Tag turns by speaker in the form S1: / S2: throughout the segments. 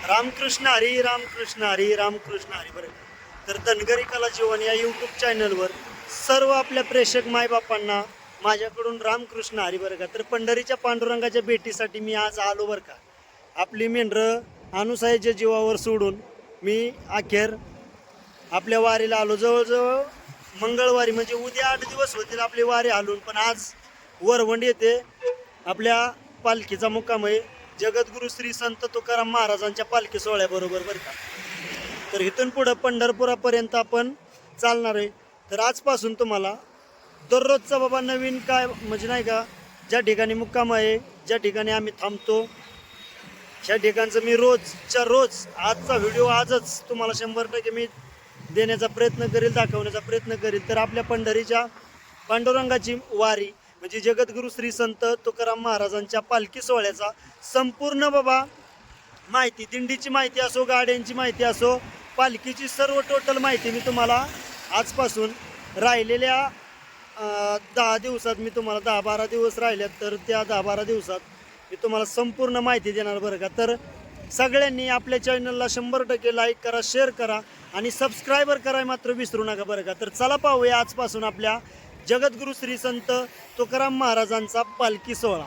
S1: रामकृष्ण हरी रामकृष्ण हरी रामकृष्ण हरी. बरं, तर धनगरी कला जीवन या यूट्यूब चॅनलवर सर्व आपल्या प्रेक्षक मायबापांना माझ्याकडून रामकृष्ण हरी. बरं का, तर पंढरीच्या पांडुरंगाच्या भेटीसाठी मी आज आलो. बरं का, आपली मेंढरं अनुसायाच्या जीवावर सोडून मी अखेर आपल्या वारीला आलो. जवळजवळ मंगळवारी म्हणजे उद्या 8 दिवस होतील आपली वारी हालून, पण आज वरवंड येथे आपल्या पालखीचा मुक्काम आहे. जगद्गुरु श्री संत तुकाराम महाराजांच्या पालखी सोहळ्याबरोबर. बरं का, तर इथून पुढं पंढरपुरापर्यंत आपण चालणार आहे. तर आजपासून तुम्हाला दररोजचा बाबा नवीन काय म्हणजे नाही का, ज्या ठिकाणी मुक्काम आहे, ज्या ठिकाणी आम्ही थांबतो, ह्या ठिकाणचं मी रोजच्या रोज आजचा व्हिडिओ आजच तुम्हाला 100% मी देण्याचा प्रयत्न करेल, दाखवण्याचा प्रयत्न करेल. तर आपल्या पंढरीच्या पांडुरंगाची वारी म्हणजे जगद्गुरु श्री संत तुकाराम महाराजांच्या पालखी सोहळ्याचा संपूर्ण बाबा माहिती, दिंडीची माहिती असो, गाड्यांची माहिती असो, पालखीची सर्व टोटल माहिती मी तुम्हाला आजपासून राहिलेल्या 10 दिवसात मी तुम्हाला 10-12 दिवस राहिल्यात, तर त्या 10-12 दिवसात मी तुम्हाला संपूर्ण माहिती देणार. बरं का, तर सगळ्यांनी आपल्या चॅनलला 100% लाईक करा, शेअर करा आणि सबस्क्रायबर करायला मात्र विसरू नका. बरं का, तर चला पाहूया आजपासून आपल्या जगद्गुरु श्री संत तुकाराम महाराजांचा पालखी सोहळा.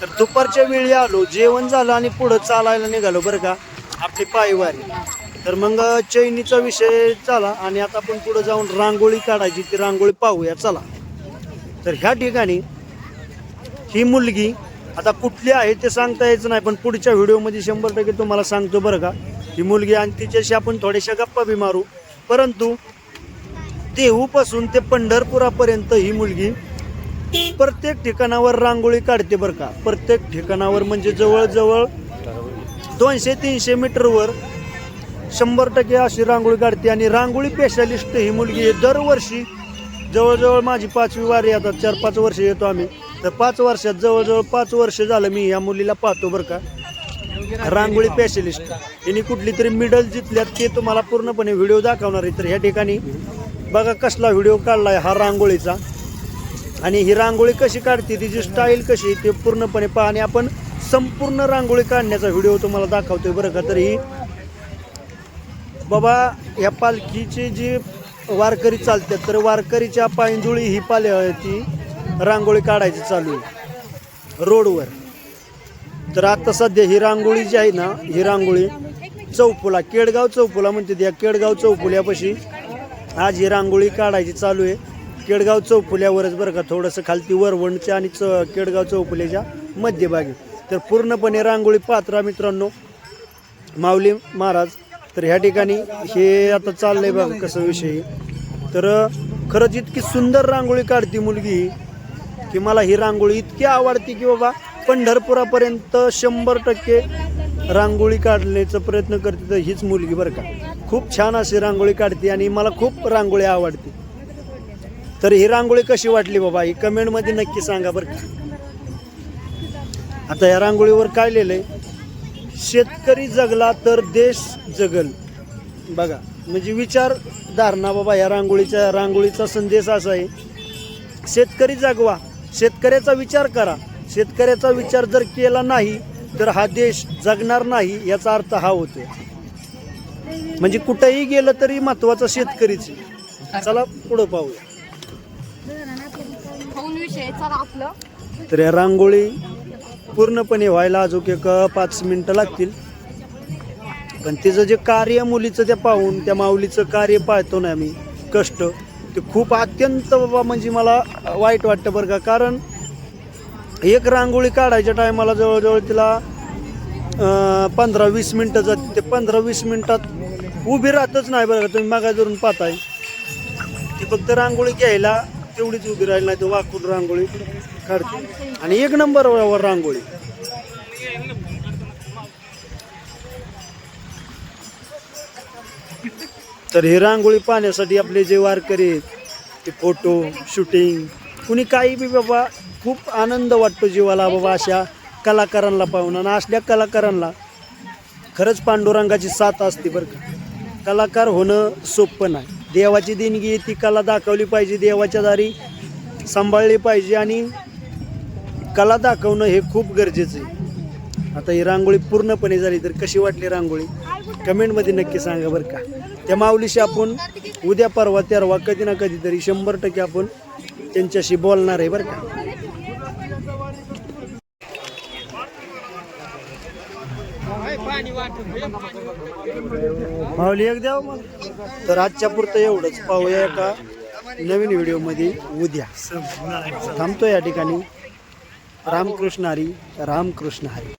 S1: तर दुपारच्या वेळी आलो, जेवण झालं आणि पुढं चालायला निघालो. बरं का, आपली पायवारी. तर मग चैनीचा विषय झाला आणि आता आपण पुढे जाऊन रांगोळी काढायची, ती रांगोळी पाहूया चला. तर ह्या ठिकाणी ही मुलगी आता कुठली आहे ते सांगता यायचं नाही, पण पुढच्या व्हिडिओमध्ये 100% तुम्हाला सांगतो. बरं का, ही मुलगी आणि तिच्याशी आपण थोड्याशा गप्पा बी मारू. परंतु देहूपासून ते पंढरपुरापर्यंत ही मुलगी प्रत्येक ठिकाणावर रांगोळी काढते. बरं का, प्रत्येक ठिकाणावर म्हणजे जवळजवळ 200-300 मीटरवर 100% अशी रांगोळी काढते. आणि रांगोळी स्पेशालिस्ट ही मुलगी आहे. दरवर्षी जवळजवळ माझी 5वी वारी आता 4-5 वर्ष येतो आम्ही, तर 5 वर्षात जवळजवळ 5 वर्ष झालं मी या मुलीला पाहतो. बरं का, रांगोळी स्पेशलिस्ट. हिने कुठली तरी मेडल जिंकल्यात ते तुम्हाला पूर्णपणे व्हिडिओ दाखवणार आहे. तर ह्या ठिकाणी बघा कसला व्हिडिओ काढलाय हा रांगोळीचा, आणि ही रांगोळी कशी काढते, तिची स्टाईल कशी ते पूर्णपणे पहा. आणि आपण संपूर्ण रांगोळी काढण्याचा व्हिडिओ तुम्हाला दाखवतोय. बरं का, तर ही बाबा ह्या पालखीची जी वारकरी चालतात, तर वारकरीच्या पायंदुळी ही ती रांगोळी काढायची चालू आहे रोडवर. तर आता सध्या ही रांगोळी जी आहे ना, ही रांगोळी चौफुला, केडगाव चौफुला म्हणते, या केडगाव चौफुल्यापाशी आज ही रांगोळी काढायची चालू आहे. केडगाव चौफुल्यावरच. बरं का, थोडंसं खालती वरवणच्या आणि केडगाव चौफुल्याच्या मध्यभागी. तर पूर्णपणे रांगोळी पात्रा मित्रांनो, माऊली महाराज. तर ह्या ठिकाणी हे आता चाललंय बघा कसं विषय. तर खरंच इतकी सुंदर रांगोळी काढती मुलगी की मला ही रांगोळी इतकी आवडते की बाबा पंढरपुरापर्यंत 100% रांगोळी काढण्याचा प्रयत्न करते. तर हीच मुलगी. बरं का, खूप छान अशी रांगोळी काढते आणि मला खूप रांगोळी आवडते. तर ही रांगोळी कशी वाटली बाबा ही कमेंटमध्ये नक्की सांगा. बरं का, आता या रांगोळीवर काय लिहिलंय, शेतकरी जगला तर देश जगल. बघा, म्हणजे विचारधारणा बाबा या रांगोळीचा संदेश असा आहे, शेतकरी जगवा, शेतकऱ्याचा विचार करा. शेतकऱ्याचा विचार जर केला नाही तर हा देश जगणार नाही, याचा अर्थ हा होतो. म्हणजे कुठेही गेलं तरी महत्वाचा शेतकरीच. चला पुढं पाहूया. तर या रांगोळी पूर्णपणे व्हायला अजून एक 5 मिनिटं लागतील. पण तिचं जे कार्य मुलीचं ते पाहून, त्या माऊलीचं कार्य पाहतो ना आम्ही, कष्ट, ते खूप अत्यंत बाबा म्हणजे मला वाईट वाटतं. बरं का, कारण एक रांगोळी काढायच्या टायमाला जवळजवळ तिला 15-20 मिनटं जाते. ते 15-20 मिनटात उभी राहतच नाही. बरं का, तुम्ही मागा धरून पाहताय, ती फक्त रांगोळी घ्यायला तेवढीच उभी राहिली, नाही तर वाकून रांगोळी काढते. आणि 1 नंबरवर रांगोळी. तर ही रांगोळी पाहण्यासाठी आपले जे वारकरी आहेत ते फोटो शूटिंग कुणी काही बी बाबा खूप आनंद वाटतो जीवाला बाबा अशा कलाकारांना पाहून. आणि असल्या कलाकारांना खरंच पांडुरंगाची साथ असते बरं का. कलाकार होणं सोपं नाही. देवाची देणगी ती कला दाखवली पाहिजे, देवाच्या दारी सांभाळली पाहिजे आणि कला दाखवणं हे खूप गरजेचं आहे. आता ही रांगोळी पूर्णपणे झाली तर कशी वाटली रांगोळी कमेंटमध्ये नक्की सांगा बरं का. त्या माऊलीशी आपण उद्या परवा तेरवा कधी ना कधीतरी 100% आपण त्यांच्याशी बोलणार आहे बरं का. माऊली एक द्यावं मग. तर आजच्या पुरतं एवढंच. पाहूया एका नवीन व्हिडिओमध्ये उद्या. थांबतो या ठिकाणी. रामकृष्ण हरी, रामकृष्ण हरी.